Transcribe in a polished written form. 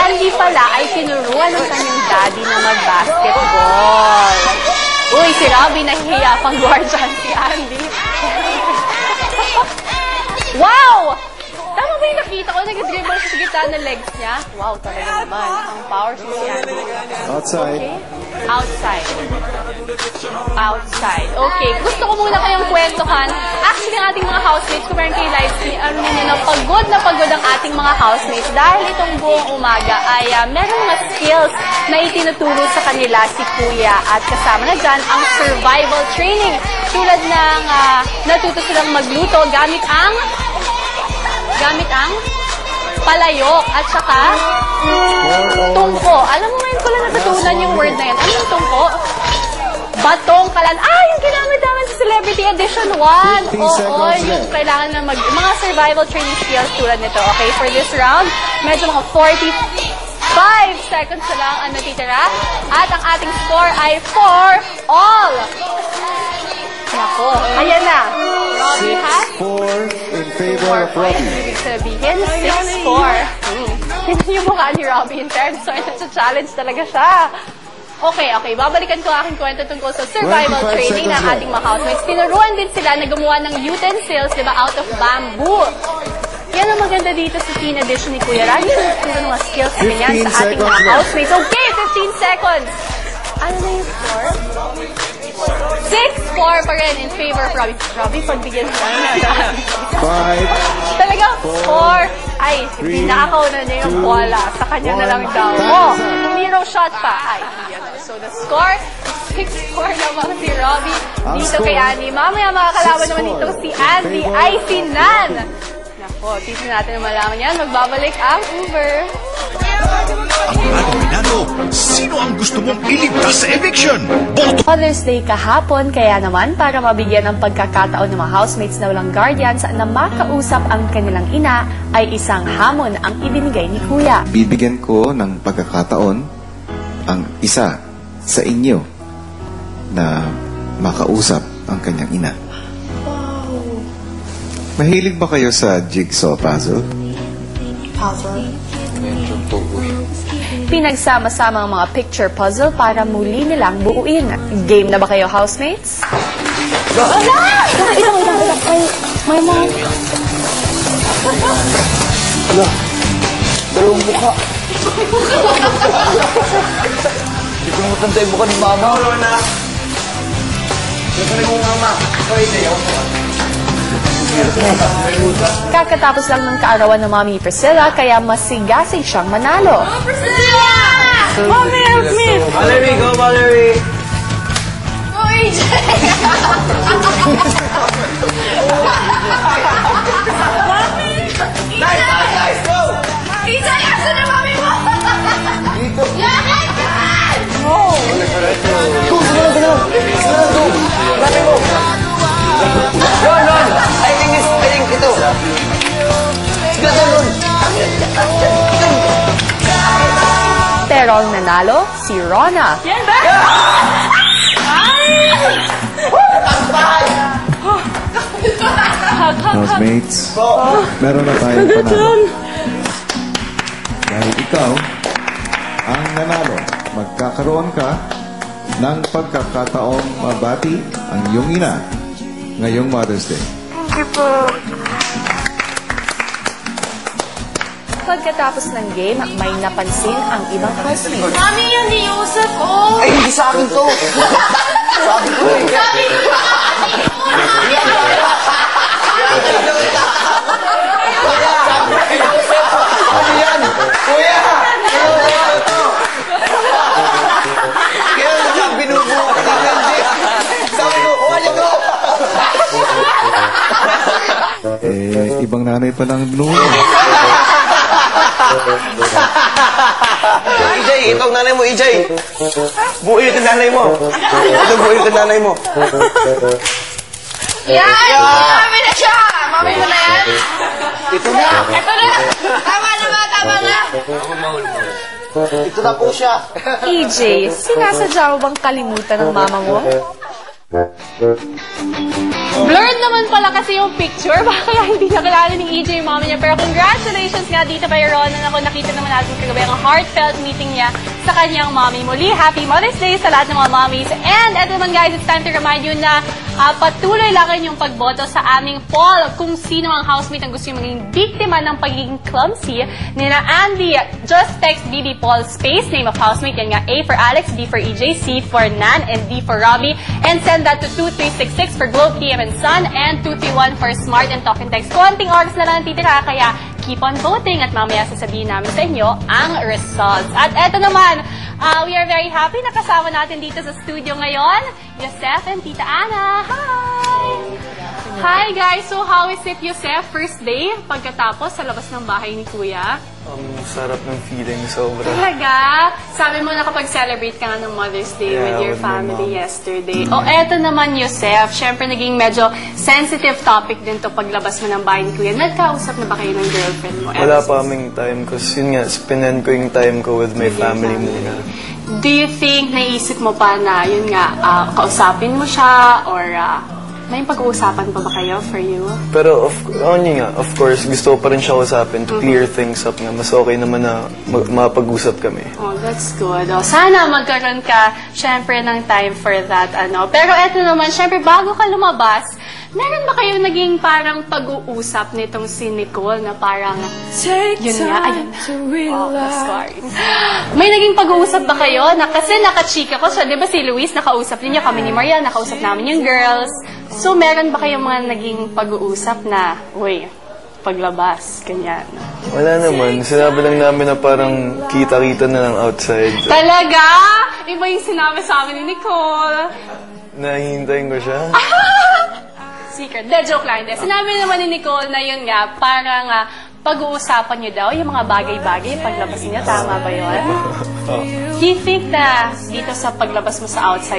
Andy pala ay tinuruan ng kanyang daddy na mag-basketball. Uy, si Robbie nahihiya pang guardian si Andy. Wow! Tama ba yung nakita ko? Nag-dribble siya sa gitna ng legs niya? Wow, talaga naman. Ang powerful si Andy. Outside. Okay. Outside. Outside. Okay. Gusto ko muna kayong kwentuhan. Actually, ang ating mga housemates, kung meron kayo live stream, ano ninyo na pagod ang ating mga housemates dahil itong buong umaga ay meron mga skills na itinuturo sa kanila si Kuya at kasama na dyan ang survival training. Tulad ng natuto silang magluto gamit ang palayok at saka tungko. Alam mo, ngayon ko lang natutunan yung word na yan. Ano yung tungko? Batong kalan. Yung ginamit naman sa Celebrity Edition 1. Oo, yung kailangan na mga survival training skills tulad nito. Okay, for this round, medyo mga 45 seconds na lang ang natitira. At ang ating score ay 4 all. Nako, ayan na. Robbie has 6-4 in favor of Robbie. Ibig sabihin, 6-4. Tingnan yung mukha ni Robbie in terms of challenge talaga siya. Okay. Babalikan ko aking kwento tungkol sa survival training ng ating mga housemates. Tinuruan din sila na gumawa ng utensils, diba, out of bamboo. Yan ang maganda dito sa teen edition ni Kuya Rani. Tinuturo ng mga skills na yan sa ating mga housemates. Okay, 15 seconds. Ano na yung score? 6-4 pa rin in favor of Robbie. Robbie, pagbigyan mo na. 5. Talaga, 4. Ay, pinakaw na niya yung bola. Sa kanya na lang daw. Zero shot pa. Ay, yan. So, the score, 6-4 naman si Robbie. Dito kay Annie. Mamaya makakalaban naman dito si Andy ay si Nan. Nako, dito natin malaman yan. Magbabalik ang Uber. Sino ang gusto mong iligtas sa eviction? Father's Day kahapon, kaya naman para mabigyan ng pagkakataon ng mga housemates na walang guardians na makausap ang kanilang ina, ay isang hamon ang ibinigay ni Kuya. Bibigyan ko ng pagkakataon ang isa sa inyo na makausap ang kanyang ina. Mahilig ba kayo sa jigsaw puzzle? Pinagsama-sama ang mga picture puzzle para muli nilang buuin. Game na ba kayo, housemates? My mom. Dalawang mukha. Hindi ko naman tanda yung mukha ni Mama. Wala na. Wala na Mama. Kakatapos lang ng kaarawan ng Mami Priscilla, kaya masigasig siyang manalo. Oh, Priscilla! Mommy, help me! Valerie, go Valerie! Go, AJ! Nice, go! AJ, asan na Mami mo? Dito! Lakad ka! Go! Mami mo! Ron! I think ito. Sige, Ron! Pero ang nanalo, si Rona. Yan ba? Housemates, meron na tayong panalo. Dahil ikaw ang nanalo, magkakaroon ka ng pagkakataong mabati ang iyong ina ngayong Mother's Day. Thank you po. Pagkatapos ng game, may napansin ang ibang housemates. Mami, yan ni Yusuf, oh! Ay, hindi sa akin to! Sabi ko eh! Mami! Ano yan? Kuya! Kaya naman binubuhat ka hindi. Sabi ko, kuha niya ko! Ibang nanay pa lang binuha. EJ, itong nanay mo, EJ. Buuin ka nanay mo. Ito, buuin ka nanay mo. Yan! Mami na siya! Mami mo na yan? Ito na. Ito na! Tama na ba? Tama na! Ito na po siya. EJ, sinasadya mo bang kalimutan ng mama mo? Blurred naman pala kasi yung picture. Baka hindi nakilala ni EJ yung mama niya. Pero congratulations nga dito kay Ron. Ako nakita naman natin kagabi ang heartfelt meeting niya sa kanyang mommy. Muli, Happy Mother's Day sa lahat ng mga mommies. And eto naman guys, it's time to remind you na patuloy lang yung pagboto sa aming poll kung sino ang housemate ang gusto yung maging biktima ng pagiging clumsy nila Andy. Just text BB Paul space, name of housemate. Yan nga, A for Alex, D for EJ, C for Nan, and D for Robbie. And send that to 2366 for Globe, PM, and Sun, and 231 for Smart and Talk and Text. Konting oras na lang titira, kaya keep on voting at mamaya sasabihin namin sa inyo ang results. At eto naman, we are very happy na kasama natin dito sa studio ngayon, Yosef and Tita Ana. Hi! Hi guys! So how is it, Yosef? First day pagkatapos sa labas ng bahay ni Kuya? Sarap ng feeling, sobra. Talaga? Sabi mo nakapag-celebrate ka nga ng Mother's Day Yeah, with your with my family mom. yesterday. O eto naman, Yosef. Siyempre naging medyo sensitive topic din to paglabas mo ng bahay ni Kuya. Nagkausap na ba kayo ng girlfriend mo? Wala pa kaming time kasi yun nga, spend ko yung time ko with my family muna. Do you think naisip mo pa na, yun nga, kausapin mo siya or may pag-uusapan pa ba kayo for you? Pero of course, gusto ko pa rin siya kausapin to clear things up nga. Mas okay naman na mapag-usap kami. Oh, that's good. Oh, sana magkaroon ka, syempre, ng time for that. Pero eto naman, syempre, bago ka lumabas, meron ba kayong naging parang pag-uusap nitong si Nicole na parang, yun nga, ayun. Oh, sorry. May naging pag-uusap ba kayo? Kasi nakachika ko siya, di ba si Luis, nakausap niyo kami ni Maria, nakausap namin yung girls. So, meron ba kayong mga naging pag-uusap na, uy, paglabas, ganyan? Wala naman. Sinabi lang namin na parang kita-kita na lang outside. Talaga? Iba yung sinabi sa amin ni Nicole. Nahihintayin ko siya. Secret. De, joke lang. De. Sinabi naman ni Nicole na yun nga, parang pag-uusapan niyo daw yung mga bagay-bagay paglabas niyo. Tama ba yun? Do you think na dito sa paglabas mo sa outside,